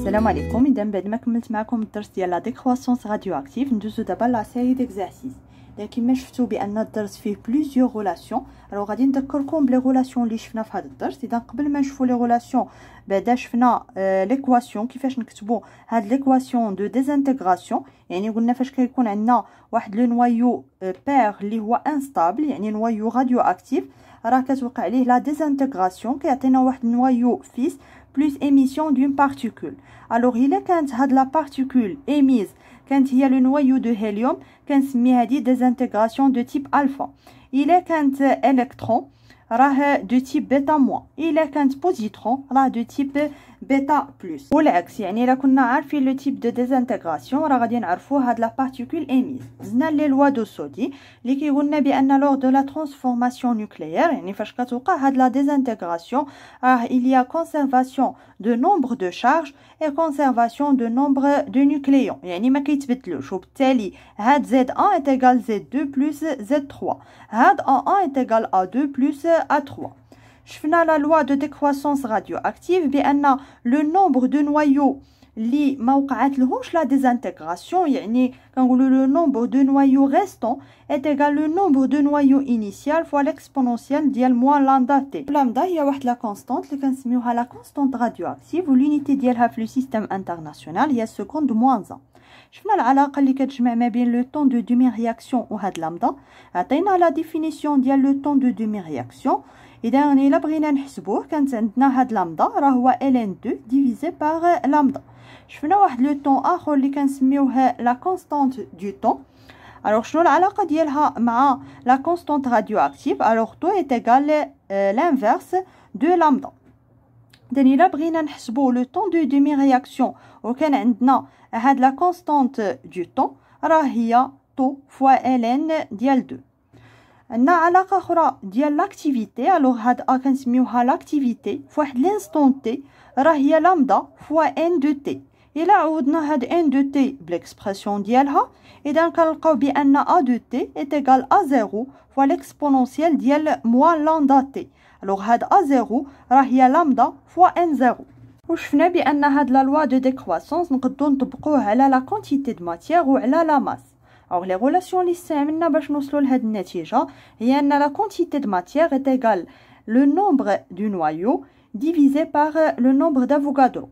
السلام عليكم. اذا بعد ما كملت معكم الدرس ديال لا ديكرواسونس راديو اكتيف ندوزو دابا لا سيري ديكزارسيس. كما شفتوا بان الدرس فيه بليزيور غولاسيون. الوغ غادي نذكركم بلي غولاسيون اللي شفنا في هذا الدرس. اذا قبل ما نشوفوا لي غولاسيون بعدا شفنا ليكواسيون كيفاش نكتبوا هاد ليكواسيون دو ديزانتيغراسيون. يعني قلنا فاش كيكون عندنا واحد لو نوايو بير اللي هو انستابل يعني نوايو راديو اكتيف راه كتوقع عليه لا ديزانتيغراسيون كيعطينا واحد نوايو فيس plus émission d'une particule. Alors il est quand هاد la particule émise quand il y a le noyau de hélium كنسمي هذه désintégration de type alpha. Il est quand électron راه de type bêta moins. Il est quand positron راه de type بيتا بلس. والعكس يعني الا كنا عارفين لو تيب دو ديزانتيغراسيون راه غادي نعرفوا هاد لا بارتيكول ايميز. دزنا لي لوا دو سودي اللي كيقولنا بان لور دو لا ترانسفورماسيون نوكليير يعني فاش كتوقع هاد لا ديزانتيغراسيون راه il y a conservation de nombre de charges et conservation de nombre de nucléons يعني ما كيتبدلوش. وبالتالي هاد Z1 est égal Z2 plus Z3 هاد A1 est égal A2 plus A3. شفنا لا لوا دو ديكرواسونس راديو اكتيف بان لو نومبر دو نوايو اللي ما وقعت لهمش لا ديزانتيغراسيون يعني كنقولوا لو نومبر دو نوايو ريستون ايت ايغال لو نومبر دو نوايو انيسيال فوا ليكسبونونسيال ديال موان لامدا تي. لامدا هي واحد لا كونستانت اللي كنسميوها لا كونستانت راديو اكتيف ولونيتي ديالها في لو سيستيم انترناسيونال هي سكوند موان 1. شفنا العلاقه اللي كتجمع ما بين لو طون دو دومي رياكسيون وهاد لامدا. عطينا لا ديفينيسيون ديال لو طون دو دومي رياكسيون. اذا الا بغينا نحسبوه كانت عندنا هاد لامدا راه هو ln2 ديفيزي باغ لامدا. شفنا واحد لو طون اخر اللي كنسميوه لا كونستانت دو طون. الوغ شنو العلاقه ديالها مع لا كونستانت راديو اكتيف؟ الوغ طو ايت ايغال لانفيرس دو لامدا. اذا الا بغينا نحسبوا لو طون دو دومي رياكسيون وكان عندنا هاد لا كونستانت دو طون راه هي طو فوا ln ديال 2. عندنا علاقه اخرى ديال لاكتيفيتي. الوغ هاد كنسميوها لاكتيفيتي فواحد لانستون تي راه هي لامدا فوا ان دو تي. الا عوضنا هاد ان دو تي بالاكسبرسيون ديالها اذا كنلقاو بان ا دو تي ايت ايغال ا زيرو فوا ليكسبونونسيال ديال موان لامدا تي. الوغ هاد ا زيرو راه هي لامدا فوا ان زيرو. وشفنا بان هاد لا لوا دو ديكرواسونس نقدروا نطبقوه على لا كونتيتي دو ماتيير وعلى لا ماس. Alors les relations اللي استعملنا باش نوصلوا لهاد النتيجه هي ان la quantité de matière est égale le nombre du noyau divisé par le nombre d'Avogadro.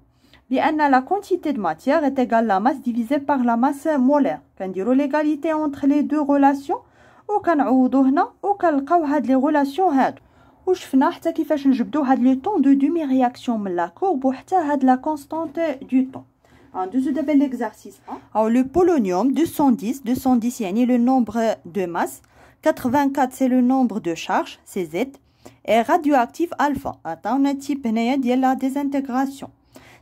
بان la quantité de matière est égale la masse divisée par la masse molaire. كنديروا l'égalité entre les deux relations وكنعوضوا هنا وكنلقاو هاد لي غولاسيون هادو. وشفنا حتى كيفاش نجبدوا هاد لو طون دو دومي رياكسيون من لا كورب وحتى هاد لا كونستانت دو طون. Deuxième d'abord l'exercice 1. Alors le polonium 210 يعني le nombre de masse, 84 c'est le nombre de charges, c'est Z, et radioactif alpha. On a type de la désintégration.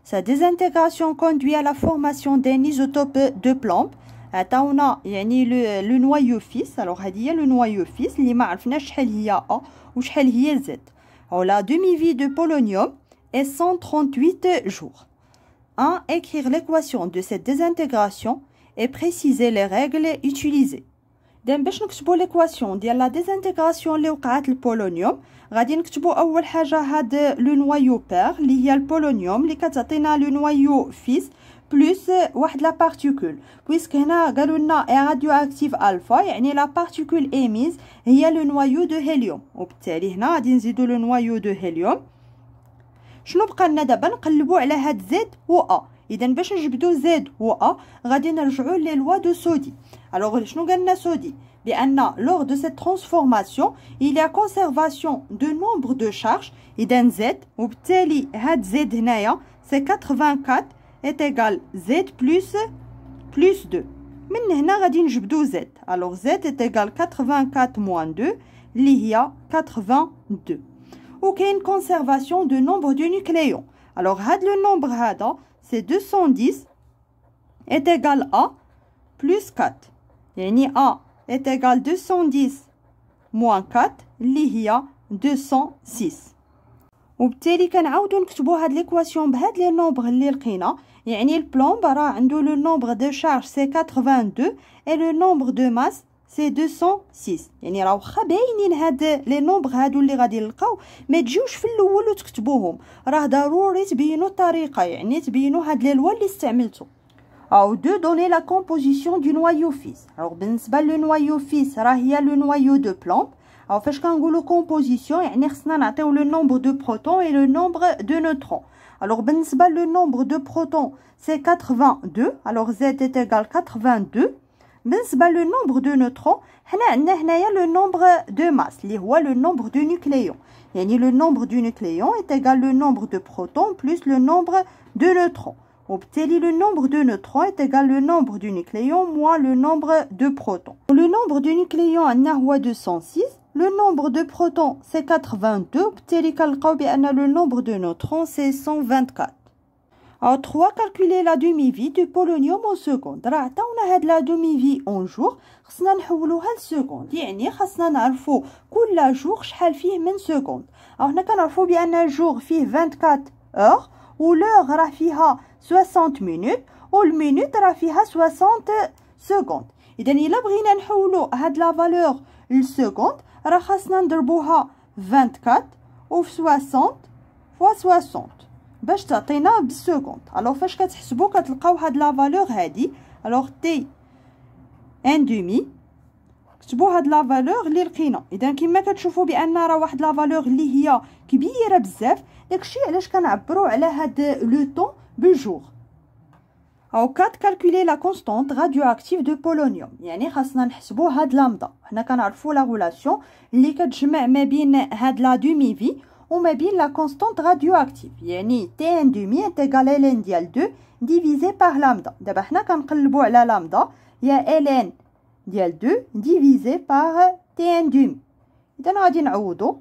Sa désintégration conduit à la formation d'un isotope de plomb. On a le noyau fils. Alors هذه le noyau fils اللي ما عرفناش شحال هي A وشحال هي Z. Alors la demi-vie de polonium est 138 jours. 1. Écrire l'équation de cette désintégration et préciser les règles utilisées. باش نكتبوا l'équation ديال لا ديزانتيغراسيون اللي وقعت البولونيوم غادي نكتبوا اول حاجه هاد لو نوايو بير اللي هي البولونيوم اللي كتعطينا لو نوايو فيس بلس واحد لا بارتيكول. بويسك هنا قالوا لنا راديو اكتيف الفا يعني لا بارتيكول ايميز هي لو نوايو دو هيليوم. وبالتالي هنا غادي نزيدوا لو نوايو دو هيليوم. شنو بقى لنا دابا؟ نقلبوا على هاد زد و ا. اذا باش نجبدوا زد و ا غادي نرجعوا لي لوا دو سودي. الوغ شنو قالنا سودي؟ بان لور دو سيت ترانسفورماسيون il y a conservation de nombre de charges. اذا زد وبالتالي هاد زد هنايا سي 84 est égal z plus 2. من هنا غادي نجبدوا زد. الوغ زد est égal 84 moins 2 اللي هي 82. وكاين conservation de nombre de nucléons. Alors هاد le nombre هذا c'est 210 est égal à plus 4 يعني A est égal 210 moins 4 اللي هي 206. وبالتالي كنعاودو نكتبو هاد ليكواسيون بهاد لي نومبر اللي لقينا. يعني البلومب راه عنده لو نومبر دو شارج سي 82 et le nombre de masse سي 206. يعني راه واخا باينين هاد لي نومبر هادو اللي غادي نلقاو ما تجيوش في الاول وتكتبوهم، راه ضروري تبينوا الطريقه، يعني تبينوا هاد لي لوا اللي استعملتو. او دو دوني لا كومبوزيسيون دو نوايو فيس. الوغ بالنسبه لو نوايو فيس راه هي لو نوايو دو بلومب. او فاش كنقولوا كومبوزيسيون يعني خصنا نعطيو لو نومبر دو بروتون اي لو نومبر دو نوترون. الوغ بالنسبه لو نومبر دو بروتون سي 82. الوغ زد est égal 82. بالنسبه لو نومبر دو نوترون حنا عندنا هنايا لو نومبر دو ماس اللي هو لو نومبر دو نوكليون. يعني لو نومبر دو نوكليون est égal لو نومبر دو بروتون بلس لو نومبر دو نوترون. وبالتالي le nombre de neutrons est égal le nombre du nucléon moins le nombre de protons. Le nombre du nucléon عندنا هو 206. Le nombre de protons c'est 82. وبالتالي كنلقاو بأن le nombre de neutrons c'est 124. Alors 3 calculer la demi-vie du polonium en seconde. راه عطاونا هاد لا demi-vie en jour خصنا نحولوها لسكوند، يعني خصنا نعرفو كل جور شحال فيه من سكوند. هنا كنعرفو بأن جور فيه 24 heures و l'heure راه فيها 60 minutes والمينوت راه فيها 60 سكوند. اذا الا بغينا نحولوا هاد لا فالور للسكوند راه خاصنا نضربوها 24 و 60 فوا 60 باش تعطينا بالسكوند. الوغ فاش كتحسبوا كتلقاو هاد لا فالور هادي. الوغ تي ان دومي كتبوا هاد لا فالور اللي لقينا. اذا كما كتشوفوا بان راه واحد لا فالور اللي هي كبيره بزاف، داكشي علاش كنعبروا على هاد لو طون بالجور. او 4 calculer la constante radioactive de polonium. يعني خاصنا نحسبوا هاد لامدا. حنا كنعرفوا لا غولاسيون اللي كتجمع ما بين هاد لا دومي في وما بين لا كونستانت راديواكتيف، يعني تي ان دومي est égal ln ديال 2 ديفيزي بار لامدا. دابا حنا كنقلبوا على لامدا هي ln ديال 2 ديفيزي بار تي ان دومي. اذا غادي نعوضوا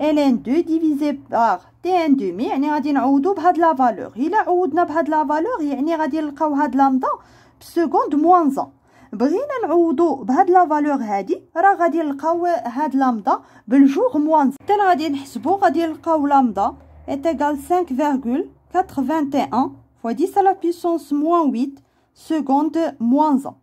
ln 2 ديفيزي بار تي ان دومي، يعني غادي نعوضوا بهاد لا فالور. الا عوضنا بهاد لا فالور يعني غادي نلقاو هاد لامدا بسكوند موان 1. بغينا نعوضوا بهاد لا فالور هادي راه غادي نلقاو هاد لامدا بالجور موان 1. حتى غادي نحسبوا غادي نلقاو لامدا est égal 5,81 fois 10 à la puissance moins 8 seconde moins 1.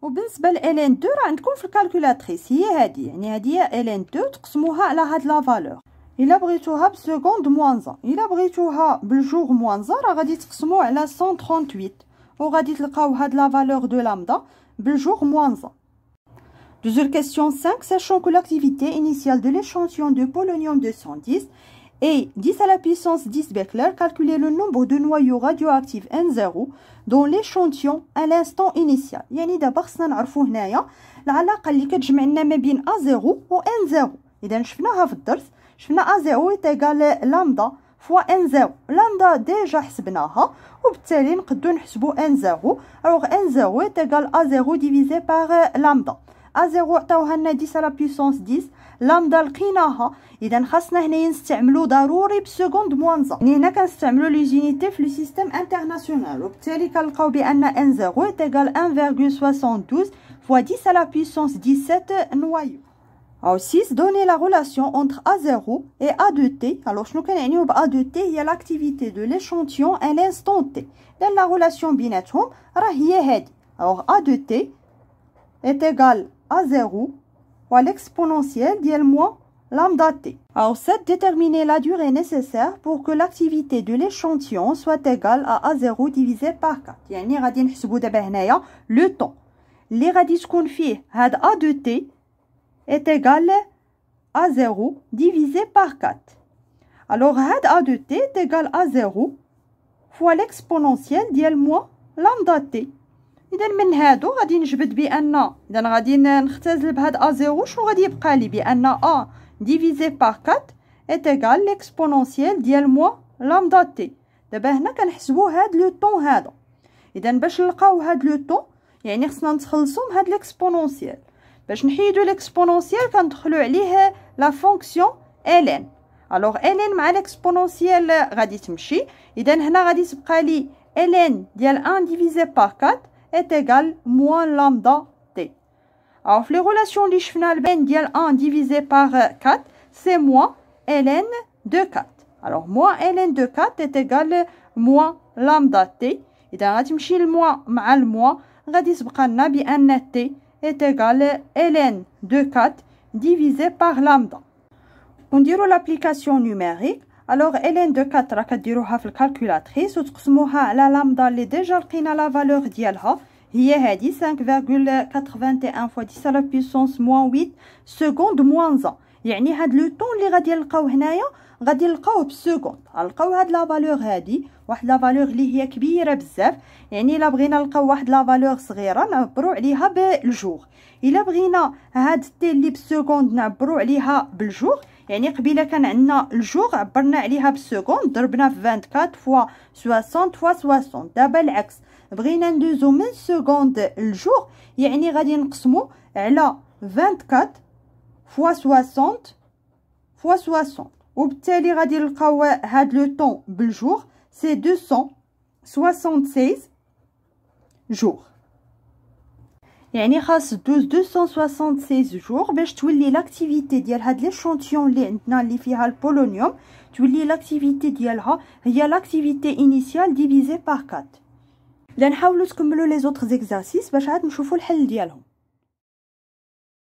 وبالنسبه ل ln 2 راه عندكم في الكالكولاتريس هي هادي، يعني هادي هي ln 2 تقسموها على هاد لا فالور. الا بغيتوها بسكوند موان 1، الا بغيتوها بالجور موان 1 راه غادي تقسموا على 138 وغادي تلقاو هاد لا فالور دو لامدا بالجور moins 1. Deuxième question 5. Sachant que l'activité initiale de l'échantillon de polonium 210 est 10 à la puissance 10 Becquerel, calculez le nombre de noyaux radioactifs N0 dans l'échantillon à l'instant initial. يعني دابا خصنا نعرفوا هنايا العلاقه اللي كتجمع لنا ما بين A0 و N0. اذا شفناها في الدرس، شفنا A0 est égal لامدا فوا N0. لامدا ديجا حسبناها وبالتالي نقدروا نحسبوا N0. alors N0 est égal A0 divisé par lambda. A0 عطاوها لنا 10 على بيسونس 10، لامدا لقيناها. اذا خاصنا هنايا نستعملوا ضروري بسكوند موان 1. يعني هنا كنستعملوا لي زونيتي في لو سيستيم انترناسيونال، وبالتالي كنلقاو بان N0 est égal 1,72 fois 10 à la puissance 17 noyaux. Alors 6. Donner la relation entre A0 et A de T. Alors شنو كنعنيو ب A de T هي l'activité de l'échantillon à l'instant T. لأن la relation بيناتهم راه هي هادي. Alors A de T est égal A0 ou à l'exponentielle ديال moins lambda T. Alors 7. Déterminer la durée nécessaire pour que l'activité de l'échantillon soit égale à A0 divisé par 4. يعني غادي نحسبوا دابا هنايا لو طون اللي غادي تكون فيه هاد A de T est égal à 0 divisé par 4. Alors هاد A de T est égal à 0 fois l'exponentielle ديال moins lambda T. اذا من هادو غادي نجبد بان اذا غادي نختزل بهاد A0 شنو غادي يبقى لي بان A divisé par 4 est égal l'exponentielle ديال moins lambda T. دابا هنا كنحسبوا هاد لو طون هذا. اذا باش نلقاو هاد لو طون يعني خصنا نتخلصوا من هاد l'exponentielle. باش نحيدو l'exponentielle كندخلو عليه لا فونكسيون ln. alors ln مع l'exponentielle غادي تمشي. اذا هنا غادي تبقى لي ln ديال 1 divisé par 4 est égal moins lambda t. alors في لي غولاسيون اللي شفنا البين ديال 1 divisé par 4 c'est moins ln de 4. alors moins ln de 4 est égal moins lambda t. اذا غتمشي الموا مع الموا غادي تبقى لنا بان t est égal ln de 4 divisé par lambda. ونديرو l'application numérique. alors ln de 4 راه كديروها في الكالكولاتريس وتقسموها على لامدا اللي ديجا لقينا لا فالور ديالها هي هادي 5.81 fois 10 à la puissance moins 8 seconde moins 1. يعني هاد لو طون اللي غادي نلقاو هنايا غادي نلقاوه بالسكوند. غنلقاو هاد لا فالور هادي واحد لا فالور اللي هي كبيره بزاف. يعني الا بغينا نلقاو واحد لا فالور صغيره نعبروا عليها بالجوغ. الا بغينا هاد تي اللي بالسكوند نعبروا عليها بالجوغ. يعني قبيله كان عندنا الجوغ عبرنا عليها بالسكوند ضربنا في 24 فوا 60 فوا 60. دابا العكس بغينا ندوزو من سكوند الجوغ يعني غادي نقسمو على 24 فوا 60 فوا 60 وبالتالي غادي نلقاو هاد لو طون بالجوغ سي 276 جوغ. يعني خاص دوز 276 جوغ باش تولي لاكتيفيتي ديال هاد ليشونتيون اللي عندنا اللي فيها البولونيوم تولي لاكتيفيتي ديالها هي لاكتيفيتي انيسيال ديفيزي بار 4. نحاولوا تكملوا لي زوطر زيكزارسيس باش عاد نشوفوا الحل ديالهم.